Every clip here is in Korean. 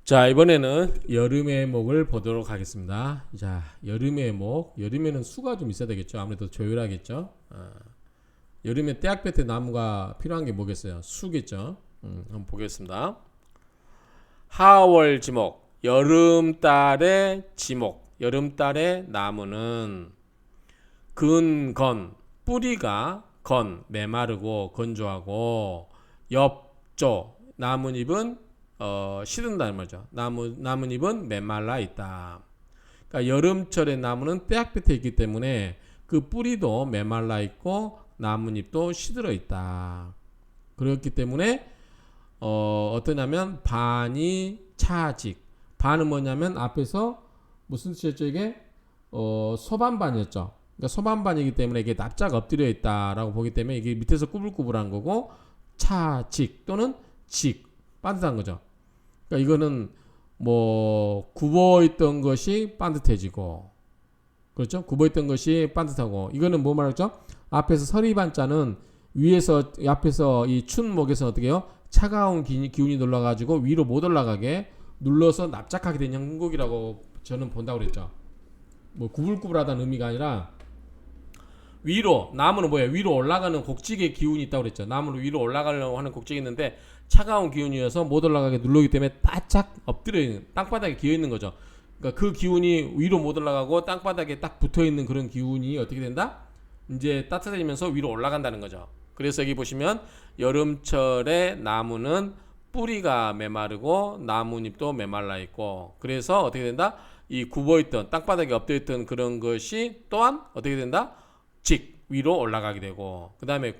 자, 이번에는 여름의 목을 보도록 하겠습니다. 자, 여름의 목. 여름에는 수가 좀 있어야 되겠죠. 아무래도 조율하겠죠. 여름에 떼약볕에 나무가 필요한 게 뭐겠어요? 수겠죠. 한번 보겠습니다. 하월 지목. 여름달의 지목. 여름달의 나무는 근건. 뿌리가 건, 메마르고 건조하고 엽조. 나뭇잎은 시든다는 말이죠. 나뭇잎은 메말라 있다. 그러니까 여름철에 나무는 떼약볕에 있기 때문에 그 뿌리도 메말라 있고 나뭇잎도 시들어 있다. 그렇기 때문에 어떠냐면 반이 차직. 반은 뭐냐면 앞에서 무슨 뜻이었죠 이게? 소반반이었죠. 그러니까 소반반이기 때문에 이게 납작 엎드려 있다라고 보기 때문에 이게 밑에서 꾸불꾸불한 거고 차직 또는 직 반듯한 거죠. 그러니까 이거는 뭐 굽어 있던 것이 반듯해지고 그렇죠? 굽어 있던 것이 반듯하고 이거는 뭐 말하죠? 앞에서 서리반자는 위에서 앞에서 이 춘목에서 어떻게 해요? 차가운 기운이 올라가지고 위로 못 올라가게 눌러서 납작하게 된 형국이라고 저는 본다고 그랬죠. 뭐 구불구불하다는 의미가 아니라 위로 나무는 뭐예요? 위로 올라가는 곡직의 기운이 있다고 그랬죠. 나무는 위로 올라가려고 하는 곡직이 있는데 차가운 기운이어서 못 올라가게 누르기 때문에 바짝 엎드려 있는 땅바닥에 기어 있는 거죠. 그러니까 그 기운이 위로 못 올라가고 땅바닥에 딱 붙어 있는 그런 기운이 어떻게 된다? 이제 따뜻해지면서 위로 올라간다는 거죠. 그래서 여기 보시면 여름철에 나무는 뿌리가 메마르고 나뭇잎도 메말라 있고 그래서 어떻게 된다? 이 굽어있던 땅바닥에 엎드려있던 그런 것이 또한 어떻게 된다? 직 위로 올라가게 되고 그 다음에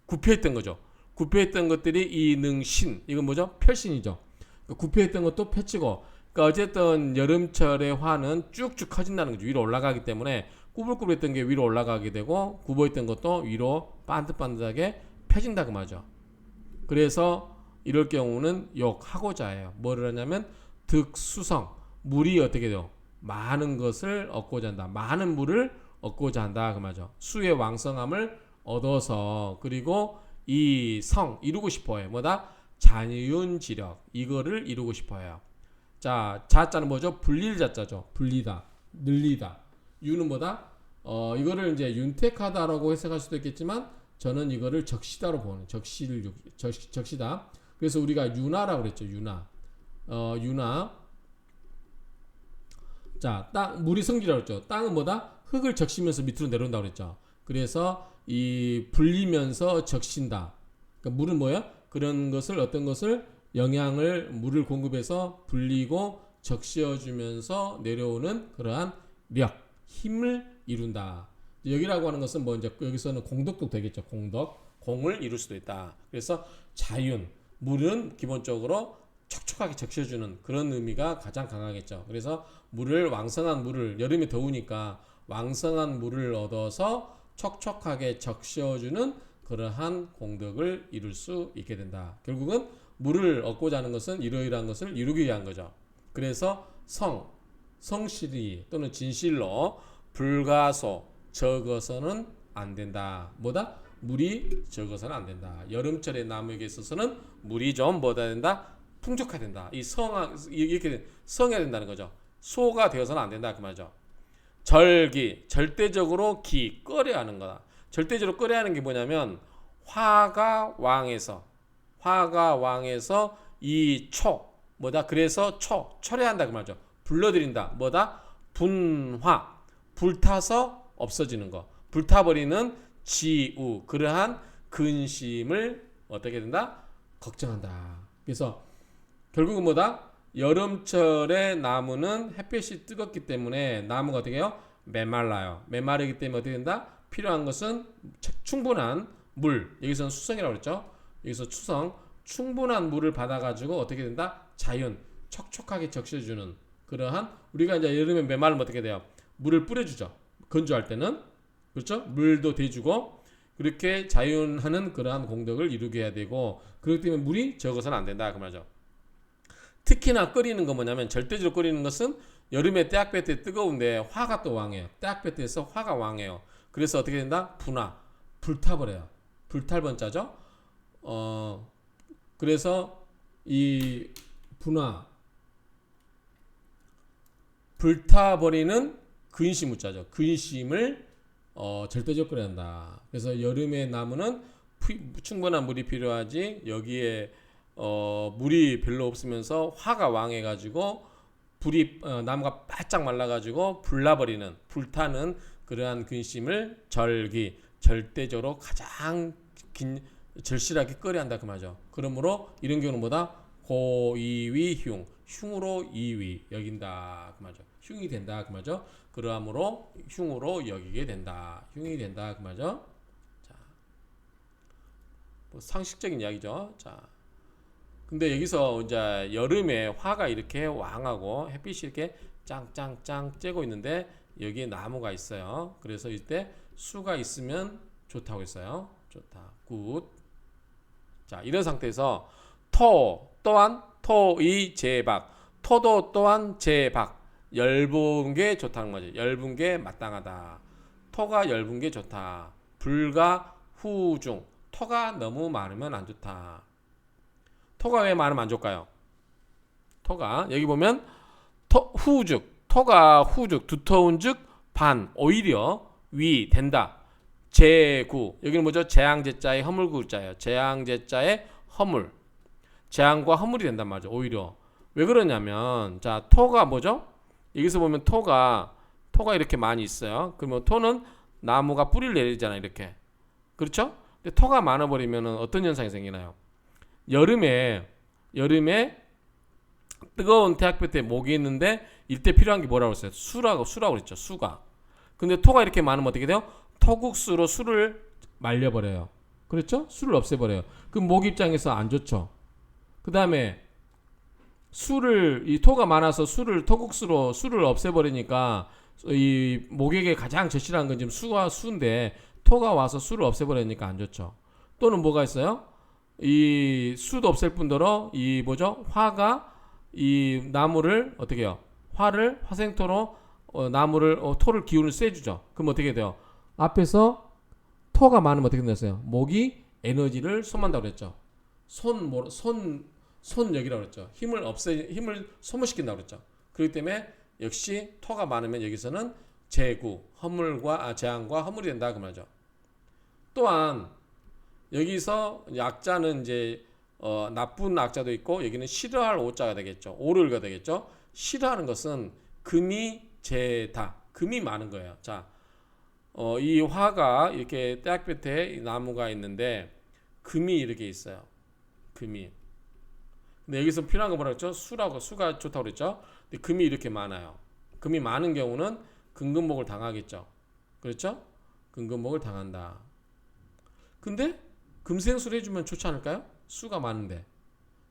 굽혀있던 거죠. 굽혀있던 것들이 이능신 이건 뭐죠? 펼신이죠. 굽혀있던 것도 펼치고 그러니까 어쨌든 여름철의 화는 쭉쭉 커진다는 거죠. 위로 올라가기 때문에 꾸불꾸불했던 게 위로 올라가게 되고 굽어있던 것도 위로 반듯반듯하게 펴진다 그 말이죠. 그래서 이럴 경우는 욕하고자 해요. 뭐를 하냐면 득수성 물이 어떻게 돼요? 많은 것을 얻고자 한다. 많은 물을 얻고자 한다 그 말이죠. 수의 왕성함을 얻어서 그리고 이 성 이루고 싶어요. 뭐다? 잔윤지력 이거를 이루고 싶어요. 자, 자자는 뭐죠? 불릴 자자죠. 불리다, 늘리다. 유는 뭐다? 이거를 이제 윤택하다라고 해석할 수도 있겠지만 저는 이거를 적시다로 보는 적시다. 그래서 우리가 윤화라고 그랬죠. 윤화. 윤화. 자, 땅 물이 성기라고 그랬죠. 땅은 뭐다? 흙을 적시면서 밑으로 내려온다고 그랬죠. 그래서 이 불리면서 적신다. 그러니까 물은 뭐예요? 그런 것을 어떤 것을 영양을 물을 공급해서 불리고 적셔주면서 내려오는 그러한 력, 힘을 이룬다. 여기라고 하는 것은 뭐 이제 여기서는 공덕도 되겠죠. 공을 이룰 수도 있다. 그래서 자윤, 물은 기본적으로 촉촉하게 적셔주는 그런 의미가 가장 강하겠죠. 그래서 왕성한 물을 여름에 더우니까 왕성한 물을 얻어서 촉촉하게 적셔주는 그러한 공덕을 이룰 수 있게 된다. 결국은 물을 얻고자 하는 것은 이러이러한 것을 이루기 위한 거죠. 그래서 성실히 또는 진실로 불가소 적어서는 안 된다. 뭐다? 물이 적어서는 안 된다. 여름철의 나무에게 있어서는 물이 좀 뭐다 된다? 풍족해야 된다. 이렇게 성해야 된다는 거죠. 소가 되어서는 안 된다 그 말이죠. 절대적으로 끓여야 하는 거다. 절대적으로 끓여야 하는 게 뭐냐면 화가 왕에서 이 뭐다? 그래서 철회한다 그 말이죠. 불러들인다. 뭐다? 분화. 불타서 없어지는 거. 불타버리는 지우. 그러한 근심을 어떻게 된다? 걱정한다. 그래서 결국은 뭐다? 여름철에 나무는 햇볕이 뜨겁기 때문에 나무가 어떻게 해요? 메말라요. 메마르기 때문에 어떻게 된다? 필요한 것은 충분한 물. 여기서는 수성이라고 그랬죠. 여기서 추성. 충분한 물을 받아가지고 어떻게 된다? 자연. 촉촉하게 적셔주는 그러한 우리가 이제 여름에 메마르면 어떻게 돼요? 물을 뿌려주죠. 건조할 때는. 그렇죠? 물도 대주고 그렇게 자연하는 그러한 공덕을 이루게 해야 되고 그렇기 때문에 물이 적어서는 안 된다. 그 말이죠. 특히나 끓이는 건 뭐냐면 절대적으로 끓이는 것은 여름에 떼약볕에 뜨거운데 화가 또 왕해요. 떼약볕에서 화가 왕해요. 그래서 어떻게 된다? 분화. 불타버려요. 불탈번자죠. 그래서 이 분화 불타버리는 근심 무자죠. 근심을 절대적으로 한다. 그래서 여름에 나무는 충분한 물이 필요하지 여기에 물이 별로 없으면서 화가 왕해가지고 불이 나무가 바짝 말라가지고 불타는 그러한 근심을 절대적으로 가장 절실하게 끌어야 한다 그 말이죠. 그러므로 이런 경우는 뭐다? 고이위 흉으로 이위 여긴다 그 말이죠. 흉이 된다 그 말이죠. 그러함으로 흉으로 여기게 된다. 흉이 된다 그 말이죠. 자, 뭐 상식적인 이야기죠. 자, 근데 여기서 이제 여름에 화가 이렇게 왕하고 햇빛이 이렇게 짱짱짱 쬐고 있는데 여기에 나무가 있어요. 그래서 이때 수가 있으면 좋다고 했어요. 좋다. 굿. 자, 이런 상태에서 또한 토의 제박. 토도 또한 제박. 얇은 게 좋다는 거지. 얇은 게 마땅하다. 토가 얇은 게 좋다. 불가 후중. 토가 너무 많으면 안 좋다. 토가 왜 많으면 안 좋을까요? 토가 여기 보면 토가 후죽 두터운 즉 반 오히려 위 된다. 제구 여기는 뭐죠? 재앙제자의 허물구자예요. 재앙제자의 허물. 재앙과 허물이 된단 말이죠. 오히려 왜 그러냐면 자 토가 뭐죠? 여기서 보면 토가 이렇게 많이 있어요. 그러면 토는 나무가 뿌리를 내리잖아요. 이렇게 그렇죠? 근데 토가 많아버리면 어떤 현상이 생기나요? 여름에 뜨거운 태양볕 때 목이 있는데 이때 필요한 게 뭐라고 했어요? 수라고 그랬죠. 수가. 근데 토가 이렇게 많으면 어떻게 돼요? 토국수로 수를 말려버려요. 그렇죠? 수를 없애버려요. 그럼 목 입장에서 안 좋죠. 그 다음에 이 토가 많아서 토국수로 수를 없애버리니까 이 목에게 가장 절실한 건 지금 수인데 토가 와서 수를 없애버리니까 안 좋죠. 또는 뭐가 있어요? 이 수도 없앨 뿐더러 이 뭐죠? 화가 이 나무를 어떻게 해요? 화생토로 나무를 토를 기운을 쐬주죠. 그럼 어떻게 돼요? 앞에서 토가 많으면 어떻게 됐어요? 목이 에너지를 소모한다고 그랬죠. 손력이라고 그랬죠. 힘을 소모시킨다고 그랬죠. 그렇기 때문에 역시 토가 많으면 여기서는 재앙과 허물이 된다 그 말이죠. 또한 여기서 약자는 이제 나쁜 악자도 있고 여기는 싫어할 오자가 되겠죠. 오를가 되겠죠. 싫어하는 것은 금이 제다. 금이 많은 거예요. 자, 이 화가 이렇게 대학볕에 나무가 있는데 금이 이렇게 있어요. 금이. 근데 여기서 필요한 거 뭐라고 했죠? 수가 좋다고 그랬죠. 근데 금이 이렇게 많아요. 금이 많은 경우는 근근목을 당하겠죠. 그렇죠? 근근목을 당한다. 근데 금생수를 해주면 좋지 않을까요? 수가 많은데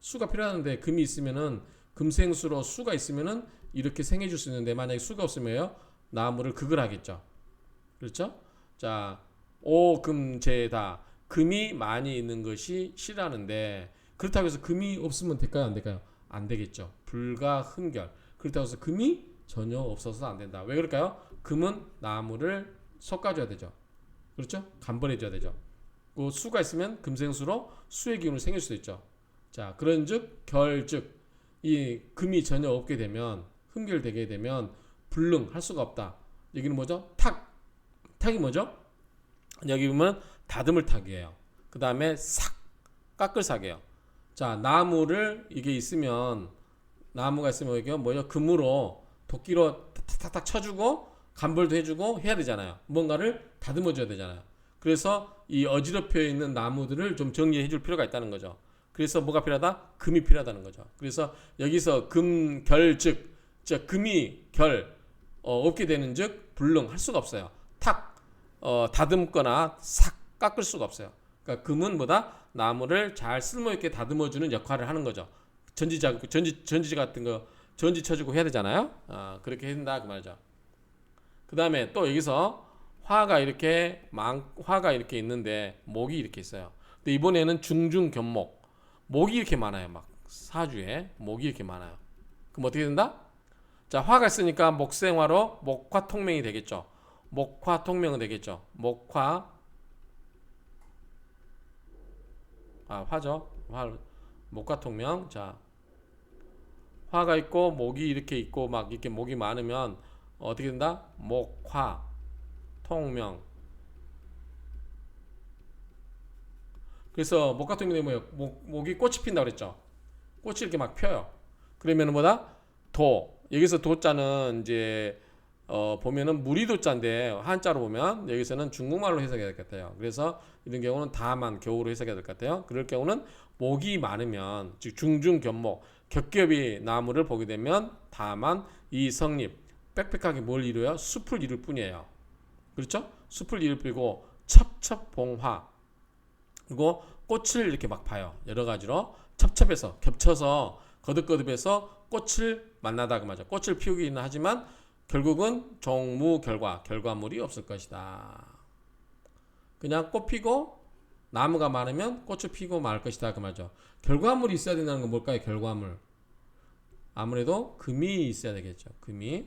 수가 필요한데 금이 있으면은 금생수로 수가 있으면은 이렇게 생해줄 수 있는데 만약에 수가 없으면요 나무를 극을 하겠죠. 그렇죠? 자 오금제다 금이 많이 있는 것이 싫어하는데 그렇다고 해서 금이 없으면 될까요? 안 될까요? 안 되겠죠. 불가흥결. 그렇다고 해서 금이 전혀 없어서 안 된다. 왜 그럴까요? 금은 나무를 솎아줘야 되죠. 그렇죠? 간벌해줘야 되죠. 그 수가 있으면 금생수로 수의 기운을 생길 수도 있죠. 자, 그런즉 결즉 이 금이 전혀 없게 되면 흥결되게 되면 불능할 수가 없다. 여기는 뭐죠? 탁이 뭐죠? 여기 보면 다듬을 탁이에요. 그 다음에 깎을 삭이에요. 자, 이게 있으면 나무가 있으면 이게 뭐죠? 금으로 도끼로 탁탁탁 쳐주고 간벌도 해주고 해야 되잖아요. 뭔가를 다듬어줘야 되잖아요. 그래서 이 어지럽혀 있는 나무들을 좀 정리해 줄 필요가 있다는 거죠. 그래서 뭐가 필요하다? 금이 필요하다는 거죠. 그래서 여기서 금결즉 금이 없게 되는 즉 불능할 수가 없어요. 다듬거나 깎을 수가 없어요. 그러니까 금은 뭐다? 나무를 잘 쓸모있게 다듬어주는 역할을 하는 거죠. 전지 같은 거 전지 쳐주고 해야 되잖아요. 그렇게 해야 된다 그 말이죠. 그 다음에 또 여기서 화가 이렇게 있는데 목이 이렇게 있어요. 근데 이번에는 중중견목 목이 이렇게 많아요. 막 사주에 목이 이렇게 많아요. 그럼 어떻게 된다? 자, 화가 있으니까 목생화로 목화통명이 되겠죠. 목화통명은 되겠죠. 화죠. 목화통명. 자, 화가 있고 목이 이렇게 있고 막 이렇게 목이 많으면 어떻게 된다? 목화 통명. 그래서 목화통명이 뭐예요? 목이 꽃이 핀다 그랬죠. 꽃이 이렇게 막 펴요. 그러면은 뭐다? 도. 여기서 도자는 이제 보면은 무리도자인데 한자로 보면 여기서는 중국말로 해석해야 될 것 같아요. 그래서 이런 경우는 다만 겨우로 해석해야 될 것 같아요. 그럴 경우는 목이 많으면 즉 중중겹목 겹겹이 나무를 보게 되면 다만 이 성립 빽빽하게 뭘 이루어요? 숲을 이룰 뿐이에요. 그렇죠? 숲을 이룰 뿐이고 첩첩봉화 그리고 꽃을 이렇게 막 파요. 여러 가지로 첩첩해서 겹쳐서 거듭거듭해서 꽃을 만나다 그 말이죠. 꽃을 피우기는 하지만 결국은 종무 결과물이 없을 것이다. 그냥 꽃 피고 나무가 많으면 꽃을 피고 말 것이다 그 말이죠. 결과물이 있어야 된다는 건 뭘까요? 결과물. 아무래도 금이 있어야 되겠죠. 금이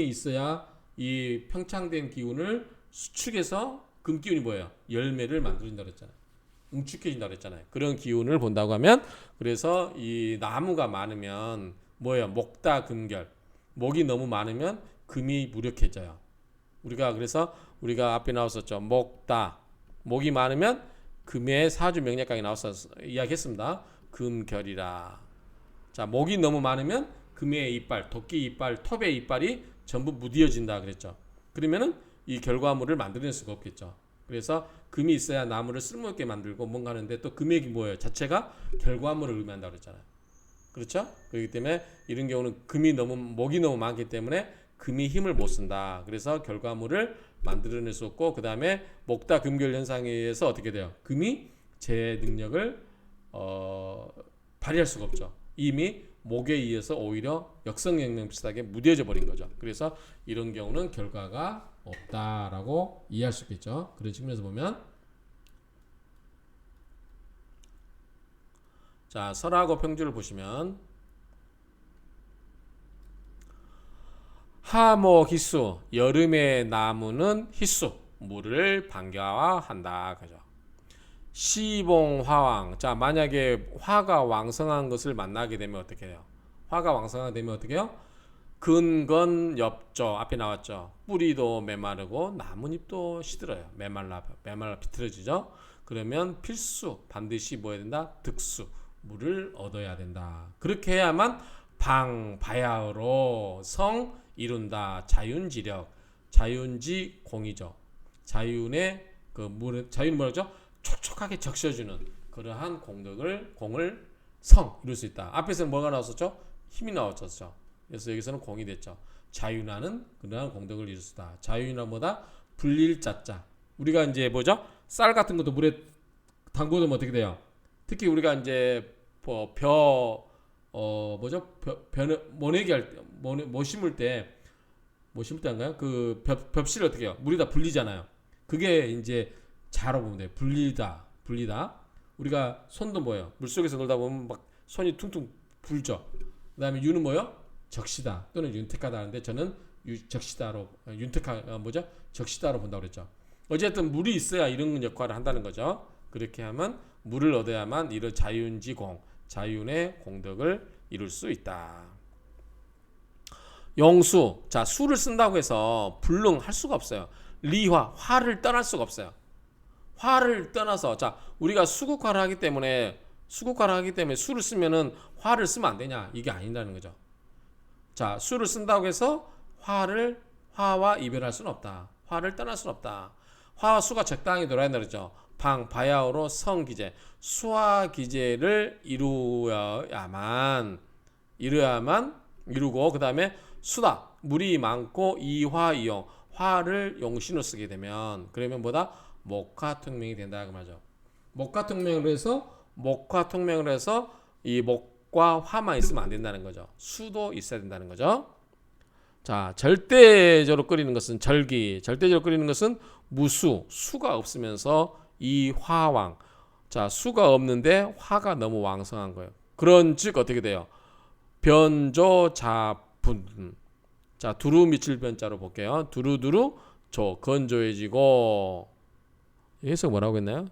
있어야 이 평창된 기운을 수축해서 금 기운이 뭐예요? 열매를 만들어준다 그랬잖아요. 응축해진다 그랬잖아요. 그런 기운을 본다고 하면 그래서 이 나무가 많으면 뭐예요? 목다 금결. 목이 너무 많으면 금이 무력해져요. 그래서 우리가 앞에 나왔었죠. 목이 많으면 금의 사주 명략강에 나왔었 이야기했습니다. 금결이라. 자, 목이 너무 많으면 금의 이빨, 도끼 이빨, 톱의 이빨이 전부 무디어진다 그랬죠. 그러면은 이 결과물을 만들어낼 수가 없겠죠. 그래서 금이 있어야 나무를 쓸모있게 만들고 뭔가 하는데 또 금의 뭐예요? 자체가 결과물을 의미한다고 그랬잖아요. 그렇죠? 그렇기 때문에 이런 경우는 목이 너무 많기 때문에 금이 힘을 못 쓴다. 그래서 결과물을 만들어낼 수 없고 그 다음에 목다 금결 현상에 의해서 어떻게 돼요? 금이 제 능력을 발휘할 수가 없죠. 이미 목에 의해서 오히려 역성영명 비슷하게 무뎌져 버린 거죠. 그래서 이런 경우는 결과가 없다라고 이해할 수 있겠죠. 그런 측면에서 보면 자 설하고 평주를 보시면 하모희수 여름의 나무는 희수 물을 반겨한다 그죠. 시봉화왕 자 만약에 화가 왕성한 것을 만나게 되면 어떻게 해요? 화가 왕성하게 되면 어떻게 해요? 근건엽조 앞에 나왔죠. 뿌리도 메마르고 나뭇잎도 시들어요. 메말라 비틀어지죠. 그러면 필수 반드시 뭐 해야 된다? 득수 물을 얻어야 된다. 그렇게 해야만 방바야흐로 성 이룬다. 자윤지력 자윤지 공이죠. 자윤의 그 물은 자윤 뭐라죠? 촉촉하게 적셔주는 그러한 공을 성 이룰 수 있다. 앞에서는 뭐가 나왔었죠? 힘이 나왔었죠. 그래서 여기서는 공이 됐죠. 자윤하는 그러한 공덕을 이룰 수 있다. 자윤이란 뭐다? 불릴 자자. 우리가 이제 뭐죠? 쌀 같은 것도 물에 담궈두면 어떻게 돼요? 특히 우리가 이제 모내기 할 때, 뭐 심을 때 한가요? 그 벽실을 어떻게 해요? 물에다 불리잖아요. 그게 이제 자로 보면 돼요. 불리다. 우리가 손도 뭐예요? 물속에서 놀다 보면 막 손이 퉁퉁 불죠. 그 다음에 유는 뭐예요? 적시다 또는 윤택하다 하는데 저는 적시다로 적시다로 본다고 그랬죠. 어쨌든 물이 있어야 이런 역할을 한다는 거죠. 그렇게 하면 물을 얻어야만 이런 자윤지공 자윤의 공덕을 이룰 수 있다. 용수 자 수를 쓴다고 해서 불능할 수가 없어요. 리화 화를 떠날 수가 없어요. 화를 떠나서 자 우리가 수국화를 하기 때문에 수를 쓰면은 화를 쓰면 안 되냐 이게 아니라는 거죠. 자 수를 쓴다고 해서 화와 이별할 수는 없다. 화를 떠날 수는 없다. 화와 수가 적당히 돌아야 된다 그러죠. 방바야흐로 성기제 수화 기제를 이루고 그 다음에 수다 물이 많고 이화이용 화를 용신으로 쓰게 되면 그러면 뭐다? 목화통명이 된다 그 말이죠. 목화통명을 해서 이 목과 화만 있으면 안 된다는 거죠. 수도 있어야 된다는 거죠. 자 절대적으로 끓이는 것은 절대적으로 끓이는 것은 무수 수가 없으면서 이 화왕 자 수가 없는데 화가 너무 왕성한 거예요. 그런즉 어떻게 돼요? 변조자분 자 두루 미칠 변자로 볼게요. 두루두루 조 건조해지고 해석 뭐라고 했나요?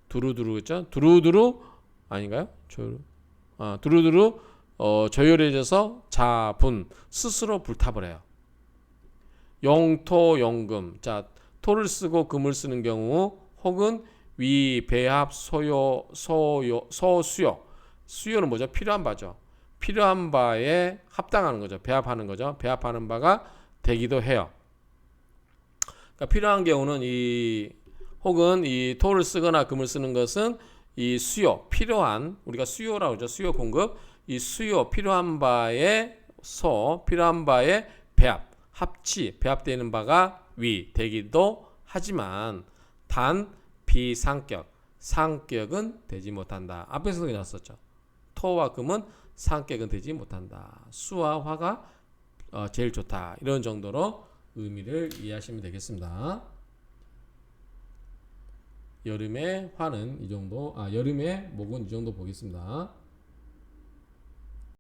두루두루 있죠? 두루두루 아닌가요? 두루두루 저열해져서 자분 스스로 불탑을 해요. 영토 용금. 자, 토를 쓰고 금을 쓰는 경우 혹은 위 배합 소수요. 수요는 뭐죠? 필요한 바죠. 필요한 바에 합당하는 거죠. 배합하는 거죠. 배합하는 바가 되기도 해요. 그러니까 필요한 경우는 혹은 이 토를 쓰거나 금을 쓰는 것은 이 수요, 필요한, 우리가 수요라고 하죠. 수요 공급. 이 수요 필요한 바에 필요한 바에 배합, 합치, 배합되는 바가 되기도 하지만 단 비상격, 상격은 되지 못한다. 앞에서도 나왔었죠. 토와 금은 상격은 되지 못한다. 수와 화가 제일 좋다. 이런 정도로 의미를 이해하시면 되겠습니다. 여름의 화는 이 정도, 여름의 목은 이 정도 보겠습니다.